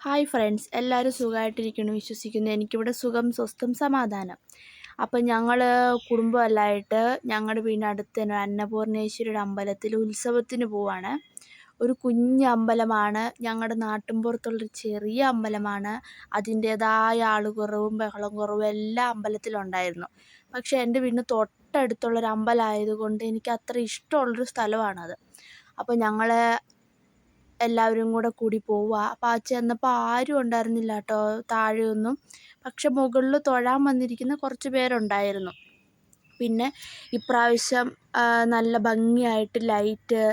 Hi friends, എല്ലാവരും സുഖമായിട്ടിരിക്കുന്നു വിശ്വസിക്കുന്നു. എനിക്കിവിടെ സുഖം, സ്വസ്ഥം, സമാധാനം. അപ്പം ഞങ്ങൾ കുടുംബമെല്ലാമായിട്ട് ഞങ്ങളുടെ വീടിനടുത്ത് തന്നെ അന്നപൂർണേശ്വരിയുടെ അമ്പലത്തിൽ ഉത്സവത്തിന് പോവാണ്. ഒരു കുഞ്ഞ് അമ്പലമാണ്, ഞങ്ങളുടെ നാട്ടിൻപുറത്തുള്ളൊരു ചെറിയ അമ്പലമാണ്. അതിൻ്റേതായ ആളുകുറവും ബഹളം കുറവും എല്ലാ അമ്പലത്തിലുണ്ടായിരുന്നു. പക്ഷേ എൻ്റെ വീടിന് തൊട്ടടുത്തുള്ളൊരു അമ്പലമായതുകൊണ്ട് എനിക്ക് അത്ര ഇഷ്ടമുള്ളൊരു സ്ഥലമാണത്. അപ്പോൾ ഞങ്ങൾ എല്ലാവരും കൂടെ കൂടി പോവുക. അപ്പോൾ ചെന്നപ്പോൾ ആരും ഉണ്ടായിരുന്നില്ല കേട്ടോ, താഴെയൊന്നും. പക്ഷെ മുകളിൽ തൊഴാൻ വന്നിരിക്കുന്ന കുറച്ച് പേരുണ്ടായിരുന്നു. പിന്നെ ഇപ്രാവശ്യം നല്ല ഭംഗിയായിട്ട് ലൈറ്റ്,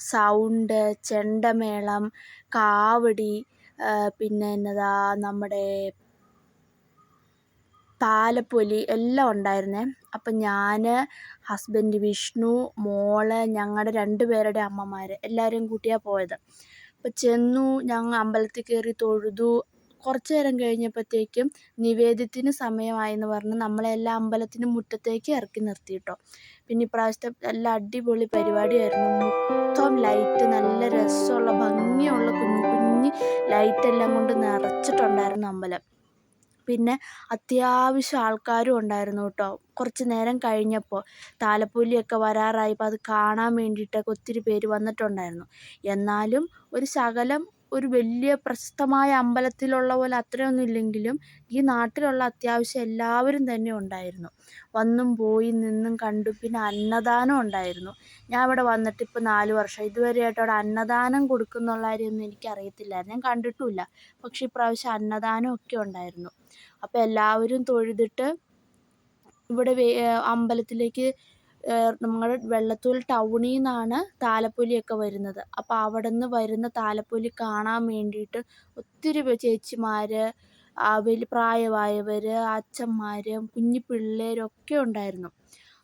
സൗണ്ട്, ചെണ്ടമേളം, കാവടി, പിന്നെ എന്നതാ നമ്മുടെ താലപ്പൊലി എല്ലാം ഉണ്ടായിരുന്നേ. അപ്പം ഞാൻ, ഹസ്ബൻഡ് വിഷ്ണു, മോള്, ഞങ്ങളുടെ 2 പേരുടെ അമ്മമാർ എല്ലാവരെയും കൂട്ടിയാണ് പോയത്. അപ്പോൾ ചെന്നു, ഞങ്ങൾ അമ്പലത്തിൽ കയറി തൊഴുതു. കുറച്ച് നേരം കഴിഞ്ഞപ്പോഴത്തേക്കും നിവേദ്യത്തിന് സമയമായെന്ന് പറഞ്ഞ് നമ്മളെല്ലാം അമ്പലത്തിന് മുറ്റത്തേക്ക് ഇറക്കി നിർത്തി കേട്ടോ. പിന്നെ ഇപ്രാവശ്യത്തെ നല്ല അടിപൊളി പരിപാടിയായിരുന്നു. മൊത്തം ലൈറ്റ്, നല്ല രസമുള്ള ഭംഗിയുള്ള കുഞ്ഞു കുഞ്ഞ് ലൈറ്റെല്ലാം കൊണ്ട് നിറച്ചിട്ടുണ്ടായിരുന്നു അമ്പലം. പിന്നെ അത്യാവശ്യം ആൾക്കാരും ഉണ്ടായിരുന്നു കേട്ടോ. കുറച്ച് നേരം കഴിഞ്ഞപ്പോൾ താലപ്പൊലിയൊക്കെ വരാറായപ്പോൾ അത് കാണാൻ വേണ്ടിയിട്ടൊക്കെ ഒത്തിരി പേര് വന്നിട്ടുണ്ടായിരുന്നു. എന്നാലും ഒരു ശകലം, ഒരു വലിയ പ്രശസ്തമായ അമ്പലത്തിലുള്ള പോലെ അത്രയൊന്നും ഇല്ലെങ്കിലും ഈ നാട്ടിലുള്ള അത്യാവശ്യം എല്ലാവരും തന്നെ ഉണ്ടായിരുന്നു. വന്നും പോയി നിന്നും കണ്ടു. പിന്നെ അന്നദാനം ഉണ്ടായിരുന്നു. ഞാൻ ഇവിടെ വന്നിട്ട് ഇപ്പോൾ 4 വർഷം. ഇതുവരെയായിട്ട് അവിടെ അന്നദാനം കൊടുക്കുന്നുള്ള കാര്യമൊന്നും എനിക്കറിയത്തില്ലായിരുന്നു, ഞാൻ കണ്ടിട്ടുമില്ല. പക്ഷേ ഇപ്രാവശ്യം അന്നദാനമൊക്കെ ഉണ്ടായിരുന്നു. അപ്പോൾ എല്ലാവരും തൊഴുതിട്ട് ഇവിടെ അമ്പലത്തിലേക്ക്, നമ്മുടെ വെള്ളത്തൂൽ ടൗണിൽ നിന്നാണ് താലപ്പൊലിയൊക്കെ വരുന്നത്. അപ്പോൾ അവിടെ നിന്ന് വരുന്ന താലപ്പൊലി കാണാൻ വേണ്ടിയിട്ട് ഒത്തിരി ചേച്ചിമാർ, വലിയ പ്രായമായവർ, അച്ഛന്മാർ, കുഞ്ഞു പിള്ളേരൊക്കെ ഉണ്ടായിരുന്നു.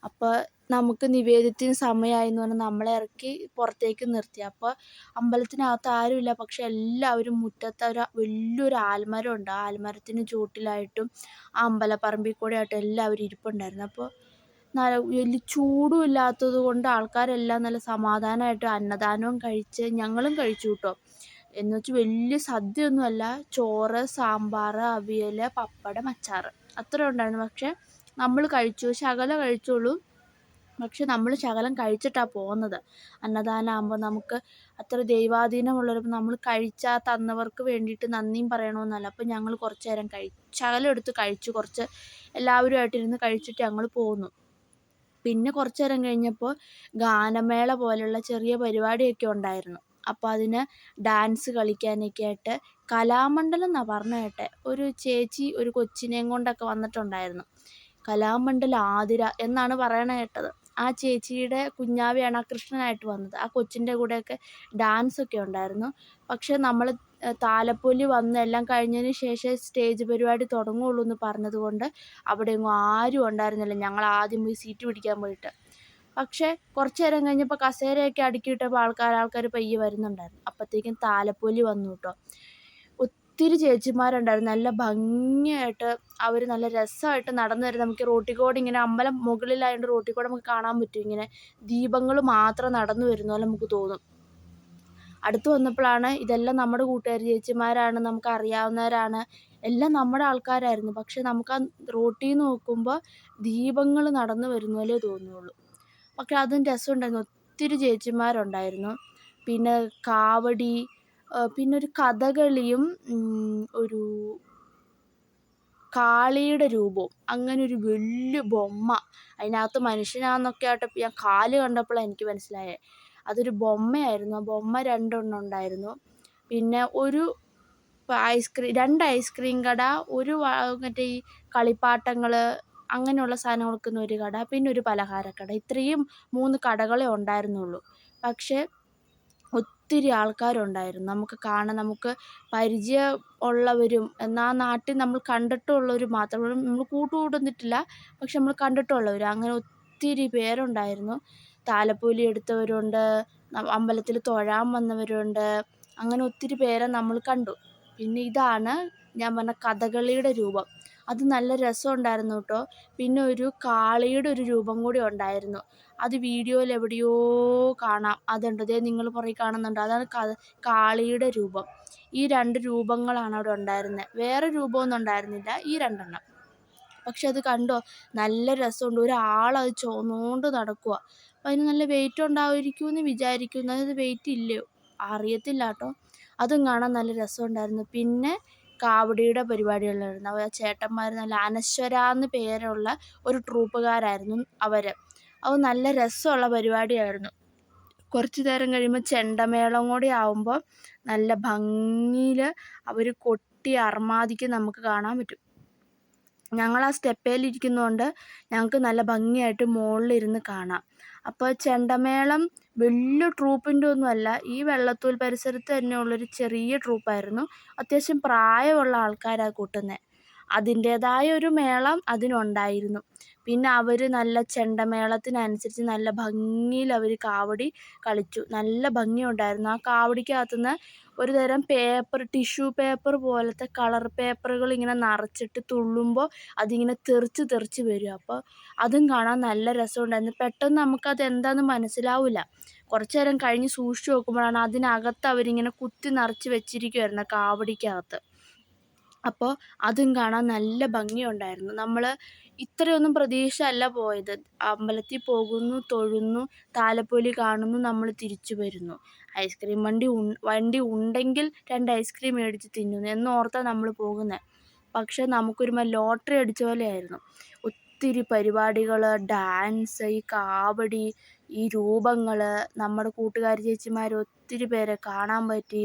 അപ്പോൾ നമുക്ക് നിവേദ്യത്തിന് സമയമായെന്ന് പറഞ്ഞ് നമ്മളെ ഇറക്കി പുറത്തേക്ക് നിർത്തി. അപ്പോൾ അമ്പലത്തിനകത്ത് ആരുമില്ല. പക്ഷെ എല്ലാവരും മുറ്റത്ത് വലിയൊരു ആൽമരമുണ്ട്. ആ ആൽമരത്തിന് ചുവട്ടിലായിട്ടും ആ അമ്പലപ്പറമ്പിൽ കൂടെ ആയിട്ട് എല്ലാവരും ഇരിപ്പുണ്ടായിരുന്നു. അപ്പോൾ വലിയ ചൂടും ഇല്ലാത്തത് കൊണ്ട് ആൾക്കാരെല്ലാം നല്ല സമാധാനമായിട്ട് അന്നദാനവും കഴിച്ച് ഞങ്ങളും കഴിച്ചു കേട്ടോ. എന്ന് വെച്ച് വലിയ സദ്യയൊന്നുമല്ല, ചോറ്, സാമ്പാർ, അവിയൽ, പപ്പടം, അച്ചാർ അത്ര ഉണ്ടായിരുന്നു. പക്ഷെ നമ്മൾ കഴിച്ചു, ശകലം കഴിച്ചുള്ളൂ. പക്ഷെ നമ്മൾ ശകലം കഴിച്ചിട്ടാണ് പോകുന്നത്. അന്നദാനം ആകുമ്പോൾ നമുക്ക് അത്ര ദൈവാധീനമുള്ളവർ, നമ്മൾ കഴിച്ചാൽ തന്നവർക്ക് വേണ്ടിയിട്ട് നന്ദിയും പറയണമെന്നല്ല. അപ്പോൾ ഞങ്ങൾ കുറച്ച് നേരം ശകലം എടുത്ത് കഴിച്ചു. കുറച്ച് എല്ലാവരുമായിട്ടിരുന്ന് കഴിച്ചിട്ട് ഞങ്ങൾ പോന്നു. പിന്നെ കുറച്ച് നേരം കഴിഞ്ഞപ്പോൾ ഗാനമേള പോലുള്ള ചെറിയ പരിപാടിയൊക്കെ ഉണ്ടായിരുന്നു. അപ്പോൾ അതിന് ഡാൻസ് കളിക്കാനൊക്കെ ആയിട്ട് കലാമണ്ഡലം എന്നാണ് പറഞ്ഞ കേട്ടെ, ഒരു ചേച്ചി ഒരു കൊച്ചിനെയും കൊണ്ടൊക്കെ വന്നിട്ടുണ്ടായിരുന്നു. കലാമണ്ഡലം ആതിര എന്നാണ് പറയണ കേട്ടത്. ആ ചേച്ചിയുടെ കുഞ്ഞാവയാണ് ആ കൃഷ്ണനായിട്ട് വന്നത്. ആ കൊച്ചിൻ്റെ കൂടെയൊക്കെ ഡാൻസൊക്കെ ഉണ്ടായിരുന്നു. പക്ഷെ നമ്മൾ താലപ്പൊലി വന്ന് എല്ലാം കഴിഞ്ഞതിന് ശേഷം സ്റ്റേജ് പരിപാടി തുടങ്ങുകയുള്ളൂ എന്ന് പറഞ്ഞതുകൊണ്ട് അവിടെ എങ്ങും ആരും ഉണ്ടായിരുന്നില്ല. ഞങ്ങൾ ആദ്യം പോയി സീറ്റ് പിടിക്കാൻ പോയിട്ട്. പക്ഷേ കുറച്ച് നേരം കഴിഞ്ഞപ്പോൾ കസേരയൊക്കെ അടുക്കിയിട്ടപ്പോൾ ആൾക്കാർ പയ്യെ വരുന്നുണ്ടായിരുന്നു. അപ്പോഴത്തേക്കും താലപ്പൊലി വന്നു കേട്ടോ. ഒത്തിരി ചേച്ചിമാരുണ്ടായിരുന്നു. നല്ല ഭംഗിയായിട്ട് അവർ നല്ല രസമായിട്ട് നടന്നു വരും. നമുക്ക് റോട്ടിൽ കൂടെ ഇങ്ങനെ, അമ്പലം മുകളിലായതുകൊണ്ട് റോട്ടിൽ കൂടെ നമുക്ക് കാണാൻ പറ്റും. ഇങ്ങനെ ദീപങ്ങൾ മാത്രം നടന്നു വരുന്ന പോലെ നമുക്ക് തോന്നും. അടുത്ത് വന്നപ്പോഴാണ് ഇതെല്ലാം നമ്മുടെ കൂട്ടുകാർ ചേച്ചിമാരാണ്, നമുക്ക് അറിയാവുന്നവരാണ്, എല്ലാം നമ്മുടെ ആൾക്കാരായിരുന്നു. പക്ഷെ നമുക്ക് ആ റോട്ടിൽ നിന്ന് നോക്കുമ്പോൾ ദീപങ്ങൾ നടന്നു വരുന്ന പോലെ തോന്നുകയുള്ളൂ. പക്ഷെ അതും രസമുണ്ടായിരുന്നു. ഒത്തിരി ചേച്ചിമാരുണ്ടായിരുന്നു. പിന്നെ കാവടി, പിന്നെ ഒരു കഥകളിയും, ഒരു കാളിയുടെ രൂപവും, അങ്ങനെ ഒരു വലിയ ബൊമ്മ, അതിനകത്ത് മനുഷ്യനാണെന്നൊക്കെ ആയിട്ട് ഞാൻ കാല് കണ്ടപ്പോഴാണ് എനിക്ക് മനസ്സിലായത് അതൊരു ബൊമ്മയായിരുന്നു. ആ ബൊമ്മ 2 എണ്ണം ഉണ്ടായിരുന്നു. പിന്നെ ഒരു 2 ഐസ്ക്രീം കട, ഒരു മറ്റേ ഈ കളിപ്പാട്ടങ്ങൾ അങ്ങനെയുള്ള സാധനം വിൽക്കുന്ന ഒരു കട, പിന്നെ ഒരു പലഹാരക്കട. ഇത്രയും 3 കടകളേ ഉണ്ടായിരുന്നുള്ളൂ. പക്ഷേ ഒത്തിരി ആൾക്കാരുണ്ടായിരുന്നു. നമുക്ക് കാണാൻ, നമുക്ക് പരിചയം ഉള്ളവരും എന്നാൽ നാട്ടിൽ നമ്മൾ കണ്ടിട്ടുള്ളവരും മാത്രം, നമ്മൾ കൂട്ടുകൂടുന്നിട്ടില്ല, പക്ഷെ നമ്മൾ കണ്ടിട്ടുള്ളവർ, അങ്ങനെ ഒത്തിരി പേരുണ്ടായിരുന്നു. താലപ്പൊലി എടുത്തവരുണ്ട്, അമ്പലത്തിൽ തൊഴാൻ വന്നവരുണ്ട്, അങ്ങനെ ഒത്തിരി പേരെ നമ്മൾ കണ്ടു. പിന്നെ ഇതാണ് ഞാൻ പറഞ്ഞ കഥകളിയുടെ രൂപം. അത് നല്ല രസമുണ്ടായിരുന്നു കേട്ടോ. പിന്നെ ഒരു കാളിയുടെ ഒരു രൂപം കൂടി ഉണ്ടായിരുന്നു. അത് വീഡിയോയിൽ എവിടെയോ കാണാം. അതുണ്ട്, ദേ നിങ്ങൾ പുറകിൽ കാണുന്നുണ്ട്, അതാണ് കാളിയുടെ രൂപം. ഈ 2 രൂപങ്ങളാണ് അവിടെ ഉണ്ടായിരുന്നത്. വേറെ രൂപമൊന്നും ഉണ്ടായിരുന്നില്ല, ഈ 2 എണ്ണം. പക്ഷെ അത് കണ്ടോ, നല്ല രസമുണ്ട്. ഒരാളത് ചുമന്നുകൊണ്ട് നടക്കുക. അപ്പം അതിന് നല്ല വെയിറ്റ് ഉണ്ടാവുമായിരിക്കുമെന്ന് വിചാരിക്കുന്നു. അത് വെയിറ്റ് ഇല്ലയോ അറിയത്തില്ല കേട്ടോ. അതും കാണാൻ നല്ല രസമുണ്ടായിരുന്നു. പിന്നെ കാവടിയുടെ പരിപാടികളായിരുന്നു. അവർ ചേട്ടന്മാർ നല്ല അനശ്വര എന്ന് പേരുള്ള ഒരു ട്രൂപ്പുകാരായിരുന്നു അവർ. അത് നല്ല രസമുള്ള പരിപാടിയായിരുന്നു. കുറച്ച് നേരം കഴിയുമ്പോൾ ചെണ്ടമേളം കൂടി ആവുമ്പോൾ നല്ല ഭംഗിയിൽ അവർ കൊട്ടി അർമാദിക്ക് നമുക്ക് കാണാൻ പറ്റും. ഞങ്ങൾ ആ സ്റ്റെപ്പേലിരിക്കുന്നതുകൊണ്ട് ഞങ്ങൾക്ക് നല്ല ഭംഗിയായിട്ട് മുകളിലിരുന്ന് കാണാം. അപ്പോൾ ചെണ്ടമേളം വലിയ ട്രൂപ്പിൻ്റെ ഒന്നുമല്ല, ഈ വെള്ളത്തൂൽ പരിസരത്ത് തന്നെയുള്ളൊരു ചെറിയ ട്രൂപ്പായിരുന്നു. അത്യാവശ്യം പ്രായമുള്ള ആൾക്കാരാണ് കൂട്ടുന്നത്. അതിൻ്റേതായ ഒരു മേളം അതിനുണ്ടായിരുന്നു. പിന്നെ അവർ നല്ല ചെണ്ടമേളത്തിനനുസരിച്ച് നല്ല ഭംഗിയിൽ അവർ കാവടി കളിച്ചു. നല്ല ഭംഗിയുണ്ടായിരുന്നു. ആ കാവടിക്കകത്തുനിന്ന് ഒരു തരം പേപ്പർ, ടിഷ്യൂ പേപ്പർ പോലത്തെ കളർ പേപ്പറുകൾ ഇങ്ങനെ നിറച്ചിട്ട് തുള്ളുമ്പോൾ അതിങ്ങനെ തെറിച്ച് തെറിച്ച് വരും. അപ്പോൾ അതും കാണാൻ നല്ല രസമുണ്ടായിരുന്നു. പെട്ടെന്ന് നമുക്കത് എന്താണെന്ന് മനസ്സിലാവില്ല. കുറച്ച് നേരം കഴിഞ്ഞ് സൂക്ഷിച്ച് നോക്കുമ്പോഴാണ് അതിനകത്ത് അവരിങ്ങനെ കുത്തി നിറച്ച് വെച്ചിരിക്കുമായിരുന്നു കാവടിക്കകത്ത്. അപ്പോൾ അതും കാണാൻ നല്ല ഭംഗിയുണ്ടായിരുന്നു. നമ്മൾ ഇത്രയൊന്നും പ്രതീക്ഷ അല്ല പോയത്. അമ്പലത്തിൽ പോകുന്നു, തൊഴുന്നു, താലപ്പൊലി കാണുന്നു, നമ്മൾ തിരിച്ചു വരുന്നു. ഐസ്ക്രീം വണ്ടി ഉണ്ടെങ്കിൽ 2 ഐസ്ക്രീം മേടിച്ച് തിന്നുന്നു എന്നോർത്താണ് നമ്മൾ പോകുന്നത്. പക്ഷെ നമുക്കൊരുമാതിരി ലോട്ടറി അടിച്ച പോലെയായിരുന്നു. ഒത്തിരി പരിപാടികൾ, ഡാൻസ്, ഈ കാവടി, ഈ രൂപങ്ങൾ, നമ്മുടെ കൂട്ടുകാരി ചേച്ചിമാർ ഒത്തിരി പേരെ കാണാൻ പറ്റി.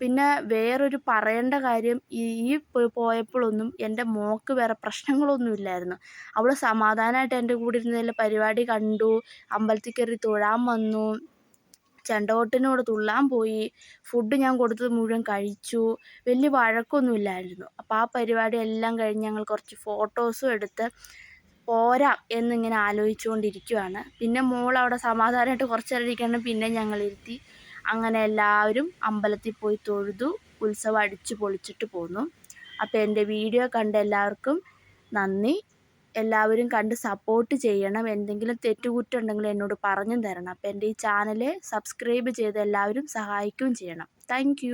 പിന്നെ വേറൊരു പറയേണ്ട കാര്യം, ഈ പോയപ്പോഴൊന്നും എൻ്റെ മോൾക്ക് വേറെ പ്രശ്നങ്ങളൊന്നും ഇല്ലായിരുന്നു. അവൾ സമാധാനമായിട്ട് എൻ്റെ കൂടെ ഇരുന്ന് പരിപാടി കണ്ടു, അമ്പലത്തിൽ കയറി തൊഴാൻ വന്നു, ചെണ്ടകൊട്ടിനോട് തുള്ളാൻ പോയി, ഫുഡ് ഞാൻ കൊടുത്തത് മുഴുവൻ കഴിച്ചു. വലിയ വഴക്കൊന്നുമില്ലായിരുന്നു. അപ്പോൾ ആ പരിപാടി എല്ലാം കഴിഞ്ഞ് ഞങ്ങൾ കുറച്ച് ഫോട്ടോസും എടുത്ത് പോരാം എന്നിങ്ങനെ ആലോചിച്ചുകൊണ്ടിരിക്കുകയാണ്. പിന്നെ മോൾ അവിടെ സമാധാനമായിട്ട് കുറച്ച് നേരം ഇരിക്കണം, പിന്നെ ഞങ്ങളിരുത്തി. അങ്ങനെ എല്ലാവരും അമ്പലത്തിൽ പോയി തൊഴുതു, ഉത്സവം അടിച്ചു പൊളിച്ചിട്ട് പോന്നു. അപ്പോൾ എൻ്റെ വീഡിയോ കണ്ട എല്ലാവർക്കും നന്ദി. എല്ലാവരും കണ്ട് സപ്പോർട്ട് ചെയ്യണം. എന്തെങ്കിലും തെറ്റുകുറ്റമുണ്ടെങ്കിൽ എന്നോട് പറഞ്ഞു തരണം. അപ്പോൾ എൻ്റെ ഈ ചാനൽ സബ്സ്ക്രൈബ് ചെയ്ത് എല്ലാവരും സഹായിക്കുകയും ചെയ്യണം. താങ്ക്